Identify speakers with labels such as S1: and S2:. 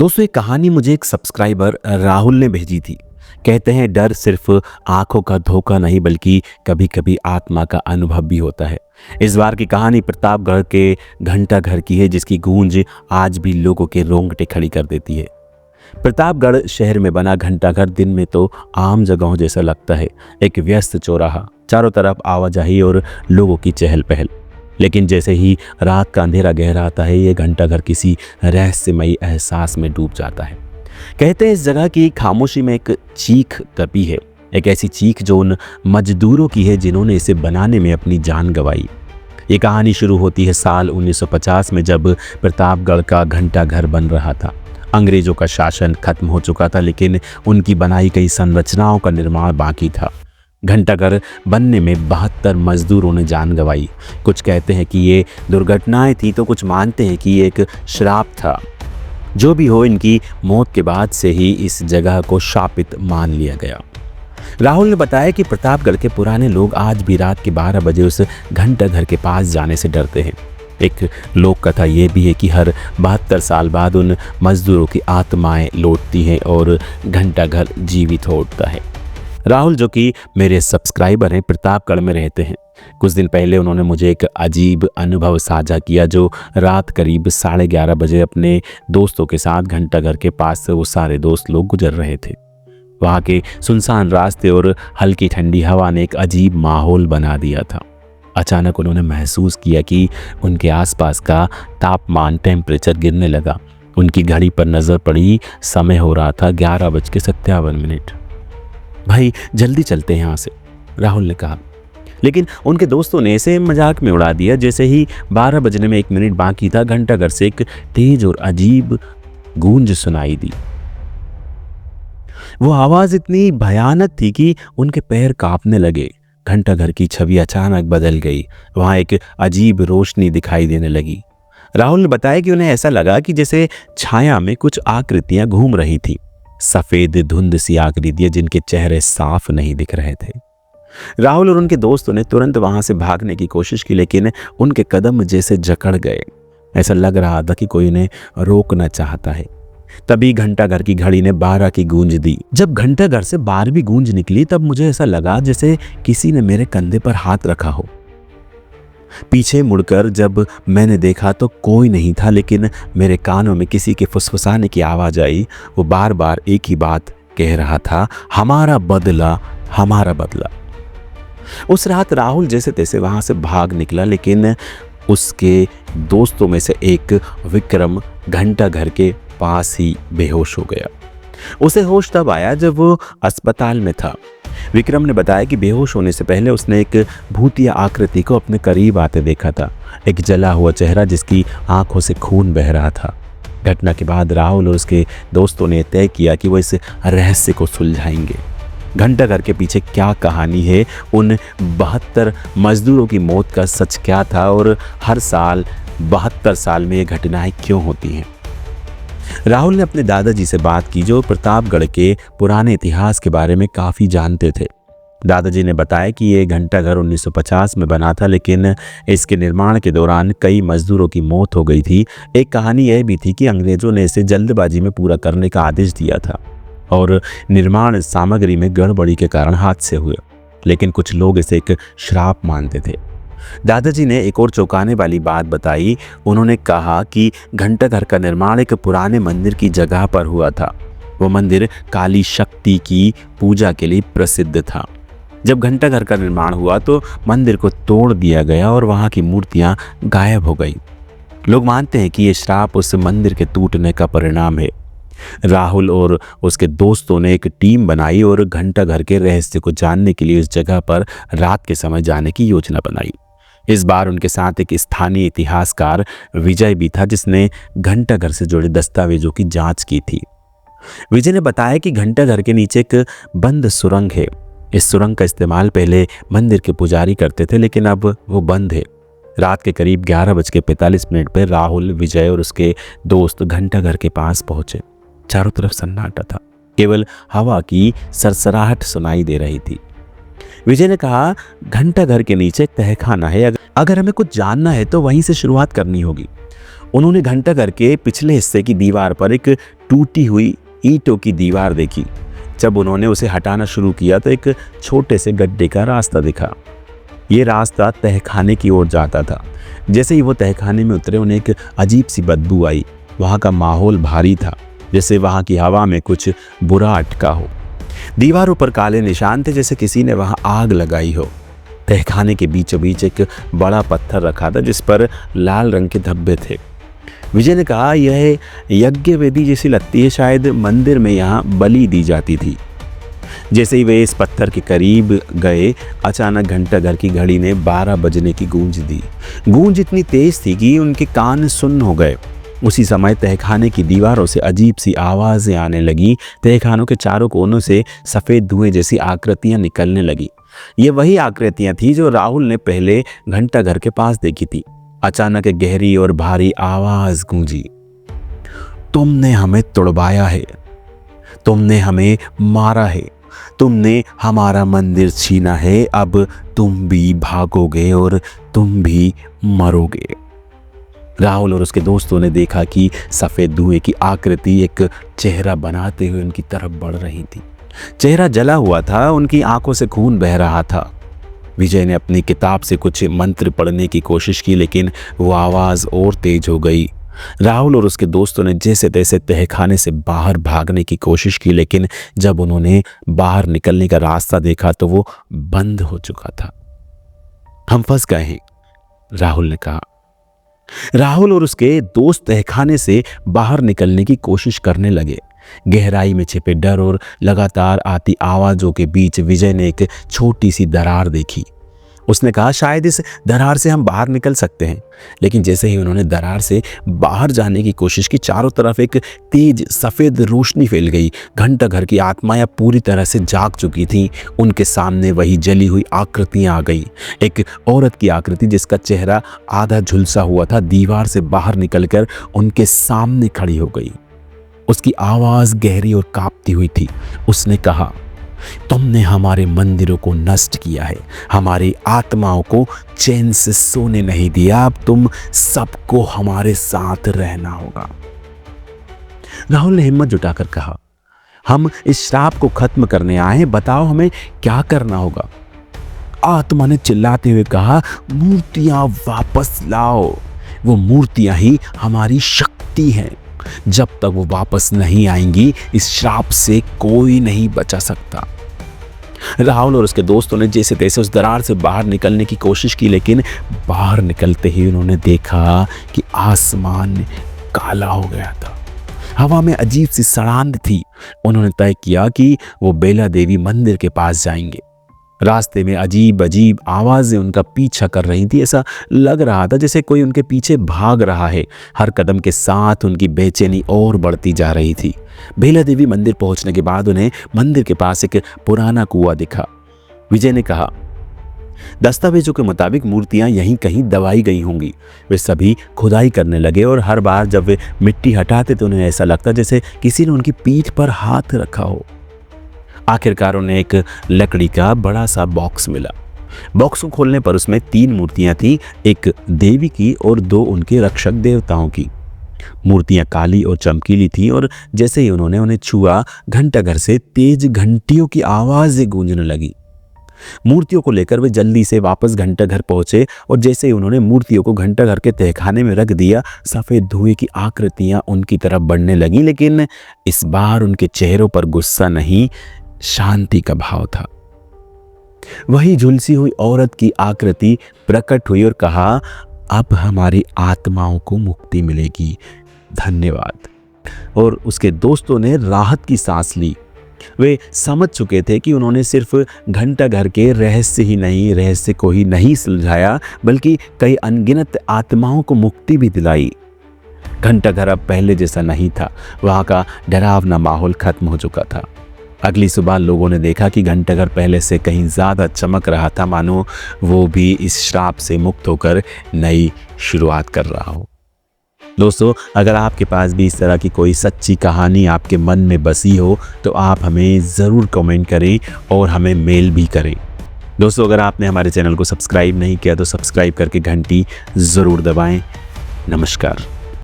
S1: दोस्तों, एक कहानी मुझे एक सब्सक्राइबर राहुल ने भेजी थी। कहते हैं डर सिर्फ आंखों का धोखा नहीं बल्कि कभी कभी आत्मा का अनुभव भी होता है। इस बार की कहानी प्रतापगढ़ के घंटा घर की है, जिसकी गूंज आज भी लोगों के रोंगटे खड़ी कर देती है। प्रतापगढ़ शहर में बना घंटाघर दिन में तो आम जगहों जैसा लगता है, एक व्यस्त चौराहा, चारों तरफ आवाजाही और लोगों की चहल पहल। लेकिन जैसे ही रात का अंधेरा गहरा आता है, ये घंटाघर किसी रहस्यमयी एहसास में डूब जाता है। कहते हैं इस जगह की खामोशी में एक चीख दबी है, एक ऐसी चीख जो उन मजदूरों की है जिन्होंने इसे बनाने में अपनी जान गंवाई। ये कहानी शुरू होती है साल 1950 में, जब प्रतापगढ़ का घंटाघर बन रहा था। अंग्रेजों का शासन खत्म हो चुका था, लेकिन उनकी बनाई गई संरचनाओं का निर्माण बाकी था। घंटाघर बनने में 72 मजदूरों ने जान गंवाई। कुछ कहते हैं कि ये दुर्घटनाएं थी, तो कुछ मानते हैं कि ये एक श्राप था। जो भी हो, इनकी मौत के बाद से ही इस जगह को शापित मान लिया गया। राहुल ने बताया कि प्रतापगढ़ के पुराने लोग आज भी रात के 12 बजे उस घंटाघर के पास जाने से डरते हैं। एक लोक कथा ये भी है कि हर 72 साल बाद उन मजदूरों की आत्माएं लौटती हैं और घंटाघर जीवित हो उठता है। राहुल, जो कि मेरे सब्सक्राइबर हैं, प्रतापगढ़ में रहते हैं। कुछ दिन पहले उन्होंने मुझे एक अजीब अनुभव साझा किया, जो रात करीब 11:30 बजे अपने दोस्तों के साथ घंटाघर के पास से वो सारे दोस्त लोग गुजर रहे थे। वहाँ के सुनसान रास्ते और हल्की ठंडी हवा ने एक अजीब माहौल बना दिया था। अचानक उन्होंने महसूस किया कि उनके आसपास का तापमान, टेम्परेचर गिरने लगा। उनकी घड़ी पर नज़र पड़ी, समय हो रहा था 11:57। भाई जल्दी चलते हैं यहाँ से, राहुल ने कहा। लेकिन उनके दोस्तों ने इसे मजाक में उड़ा दिया। जैसे ही 12 बजने में 1 मिनट बाकी था, घंटाघर से एक तेज और अजीब गूंज सुनाई दी। वो आवाज इतनी भयानक थी कि उनके पैर कांपने लगे। घंटाघर की छवि अचानक बदल गई। वहां एक अजीब रोशनी दिखाई देने लगी। राहुल ने बताया कि उन्हें ऐसा लगा कि जैसे छाया में कुछ आकृतियां घूम रही थी, सफेद धुंध सी आकृतियां जिनके चेहरे साफ नहीं दिख रहे थे। राहुल और उनके दोस्तों ने तुरंत वहां से भागने की कोशिश की, लेकिन उनके कदम जैसे जकड़ गए। ऐसा लग रहा था कि कोई उन्हें रोकना चाहता है। तभी घंटाघर की घड़ी ने 12 की गूंज दी। जब घंटाघर से 12वीं गूंज निकली, तब मुझे ऐसा लगा जैसे किसी ने मेरे कंधे पर हाथ रखा हो। पीछे मुड़कर जब मैंने देखा तो कोई नहीं था, लेकिन मेरे कानों में किसी के फुसफुसाने की आवाज आई। वो बार बार एक ही बात कह रहा था, हमारा बदला, हमारा बदला। उस रात राहुल जैसे तैसे वहां से भाग निकला, लेकिन उसके दोस्तों में से एक विक्रम घंटाघर के पास ही बेहोश हो गया। उसे होश तब आया जब वो अस्पताल में था। विक्रम ने बताया कि बेहोश होने से पहले उसने एक भूतिया आकृति को अपने करीब आते देखा था, एक जला हुआ चेहरा जिसकी आंखों से खून बह रहा था। घटना के बाद राहुल और उसके दोस्तों ने तय किया कि वो इस रहस्य को सुलझाएंगे। घंटाघर के पीछे क्या कहानी है, उन 72 मजदूरों की मौत का सच क्या था, और हर साल 72 साल में ये घटनाएं क्यों होती हैं। राहुल ने अपने दादाजी से बात की, जो प्रतापगढ़ के पुराने इतिहास के बारे में काफ़ी जानते थे। दादाजी ने बताया कि ये घंटाघर 1950 में बना था, लेकिन इसके निर्माण के दौरान कई मजदूरों की मौत हो गई थी। एक कहानी यह भी थी कि अंग्रेज़ों ने इसे जल्दबाजी में पूरा करने का आदेश दिया था और निर्माण सामग्री में गड़बड़ी के कारण हादसे हुए। लेकिन कुछ लोग इसे एक श्राप मानते थे। दादाजी ने एक और चौंकाने वाली बात बताई। उन्होंने कहा कि घंटाघर का निर्माण एक पुराने मंदिर की जगह पर हुआ था। वो मंदिर काली शक्ति की पूजा के लिए प्रसिद्ध था। जब घंटाघर का निर्माण हुआ तो मंदिर को तोड़ दिया गया और वहाँ की मूर्तियाँ गायब हो गई। लोग मानते हैं कि ये श्राप उस मंदिर के टूटने का परिणाम है। राहुल और उसके दोस्तों ने एक टीम बनाई और घंटाघर के रहस्य को जानने के लिए इस जगह पर रात के समय जाने की योजना बनाई। इस बार उनके साथ एक स्थानीय इतिहासकार विजय भी था, जिसने घंटाघर से जुड़े दस्तावेजों की जांच की थी। विजय ने बताया कि घंटाघर के नीचे एक बंद सुरंग है। इस सुरंग का इस्तेमाल पहले मंदिर के पुजारी करते थे, लेकिन अब वो बंद है। रात के करीब 11:45 पर राहुल, विजय और उसके दोस्त घंटाघर के पास पहुंचे। चारों तरफ सन्नाटा था, केवल हवा की सरसराहट सुनाई दे रही थी। विजय ने कहा, घंटाघर के नीचे एक तहखाना है, अगर हमें कुछ जानना है तो वहीं से शुरुआत करनी होगी। उन्होंने घंटाघर के पिछले हिस्से की दीवार पर एक टूटी हुई ईंटों की दीवार देखी। जब उन्होंने उसे हटाना शुरू किया तो एक छोटे से गड्ढे का रास्ता दिखा। ये रास्ता तहखाने की ओर जाता था। जैसे ही वो तहखाने में उतरे उन्हें एक अजीब सी बदबू आई। वहाँ का माहौल भारी था, जैसे वहाँ की हवा में कुछ बुरा अटका हो। दीवारों पर काले निशान थे, जैसे किसी ने वहाँ आग लगाई हो। तहखाने के बीचों बीच एक बड़ा पत्थर रखा था जिस पर लाल रंग के धब्बे थे। विजय ने कहा, यह यज्ञ वेदी जैसी लगती है, शायद मंदिर में यहाँ बलि दी जाती थी। जैसे ही वे इस पत्थर के करीब गए, अचानक घंटाघर की घड़ी ने 12 बजने की गूंज दी। गूंज इतनी तेज थी कि उनके कान सुन्न हो गए। उसी समय तहखाने की दीवारों से अजीब सी आवाज़ें आने लगी। तहखानों के चारों कोनों से सफ़ेद धुएं जैसी आकृतियां निकलने लगी। ये वही आकृतियां थी जो राहुल ने पहले घंटाघर के पास देखी थी। अचानक एक गहरी और भारी आवाज़ गूंजी, तुमने हमें तुड़वाया है, तुमने हमें मारा है, तुमने हमारा मंदिर छीना है, अब तुम भी भागोगे और तुम भी मरोगे। राहुल और उसके दोस्तों ने देखा कि सफ़ेद धुएं की आकृति एक चेहरा बनाते हुए उनकी तरफ बढ़ रही थी। चेहरा जला हुआ था, उनकी आंखों से खून बह रहा था। विजय ने अपनी किताब से कुछ मंत्र पढ़ने की कोशिश की, लेकिन वो आवाज़ और तेज हो गई। राहुल और उसके दोस्तों ने जैसे तैसे तहखाने से बाहर भागने की कोशिश की, लेकिन जब उन्होंने बाहर निकलने का रास्ता देखा तो वो बंद हो चुका था। हम फंस गए हैं, राहुल ने कहा। राहुल और उसके दोस्त तहखाने से बाहर निकलने की कोशिश करने लगे। गहराई में छिपे डर और लगातार आती आवाज़ों के बीच विजय ने एक छोटी सी दरार देखी। उसने कहा, शायद इस दरार से हम बाहर निकल सकते हैं। लेकिन जैसे ही उन्होंने दरार से बाहर जाने की कोशिश की, चारों तरफ एक तेज सफ़ेद रोशनी फैल गई। घंटाघर की आत्माएं पूरी तरह से जाग चुकी थीं। उनके सामने वही जली हुई आकृतियां आ गई। एक औरत की आकृति जिसका चेहरा आधा झुलसा हुआ था, दीवार से बाहर निकलकर उनके सामने खड़ी हो गई। उसकी आवाज़ गहरी और कांपती हुई थी। उसने कहा, तुमने हमारे मंदिरों को नष्ट किया है, हमारी आत्माओं को चैन से सोने नहीं दिया, अब तुम सबको हमारे साथ रहना होगा। राहुल ने हिम्मत जुटाकर कहा, हम इस श्राप को खत्म करने आए हैं, बताओ हमें क्या करना होगा। आत्मा ने चिल्लाते हुए कहा, मूर्तियां वापस लाओ, वो मूर्तियां ही हमारी शक्ति हैं। जब तक वो वापस नहीं आएंगी, इस श्राप से कोई नहीं बचा सकता। राहुल और उसके दोस्तों ने जैसे तैसे उस दरार से बाहर निकलने की कोशिश की, लेकिन बाहर निकलते ही उन्होंने देखा कि आसमान काला हो गया था। हवा में अजीब सी सड़ांध थी। उन्होंने तय किया कि वो बेला देवी मंदिर के पास जाएंगे। रास्ते में अजीब अजीब आवाज़ें उनका पीछा कर रही थी। ऐसा लग रहा था जैसे कोई उनके पीछे भाग रहा है। हर कदम के साथ उनकी बेचैनी और बढ़ती जा रही थी। बेला देवी मंदिर पहुंचने के बाद उन्हें मंदिर के पास एक पुराना कुआं दिखा। विजय ने कहा, दस्तावेजों के मुताबिक मूर्तियां यहीं कहीं दबाई गई होंगी। वे सभी खुदाई करने लगे और हर बार जब वे मिट्टी हटाते तो उन्हें ऐसा लगता जैसे किसी ने उनकी पीठ पर हाथ रखा हो। आखिरकार उन्हें एक लकड़ी का बड़ा सा बॉक्स मिला। बॉक्स को खोलने पर उसमें 3 मूर्तियां थीं, एक देवी की और 2 उनके रक्षक देवताओं की। मूर्तियां काली और चमकीली थीं और जैसे ही उन्होंने उन्हें छुआ, घंटाघर से तेज घंटियों की आवाज़ें गूंजने लगी। मूर्तियों को लेकर वे जल्दी से वापस घंटाघर पहुंचे और जैसे ही उन्होंने मूर्तियों को घंटाघर के तहखाने में रख दिया, सफ़ेद धुएं की आकृतियां उनकी तरफ बढ़ने लगीं, लेकिन इस बार उनके चेहरों पर गुस्सा नहीं, शांति का भाव था। वही झुलसी हुई औरत की आकृति प्रकट हुई और कहा, अब हमारी आत्माओं को मुक्ति मिलेगी, धन्यवाद। और उसके दोस्तों ने राहत की सांस ली। वे समझ चुके थे कि उन्होंने सिर्फ घंटाघर के रहस्य को ही नहीं सुलझाया, बल्कि कई अनगिनत आत्माओं को मुक्ति भी दिलाई। घंटाघर अब पहले जैसा नहीं था। वहाँ का डरावना माहौल खत्म हो चुका था। अगली सुबह लोगों ने देखा कि घंटाघर पहले से कहीं ज़्यादा चमक रहा था, मानो वो भी इस श्राप से मुक्त होकर नई शुरुआत कर रहा हो। दोस्तों, अगर आपके पास भी इस तरह की कोई सच्ची कहानी आपके मन में बसी हो तो आप हमें ज़रूर कमेंट करें और हमें मेल भी करें। दोस्तों, अगर आपने हमारे चैनल को सब्सक्राइब नहीं किया तो सब्सक्राइब करके घंटी ज़रूर दबाएं। नमस्कार।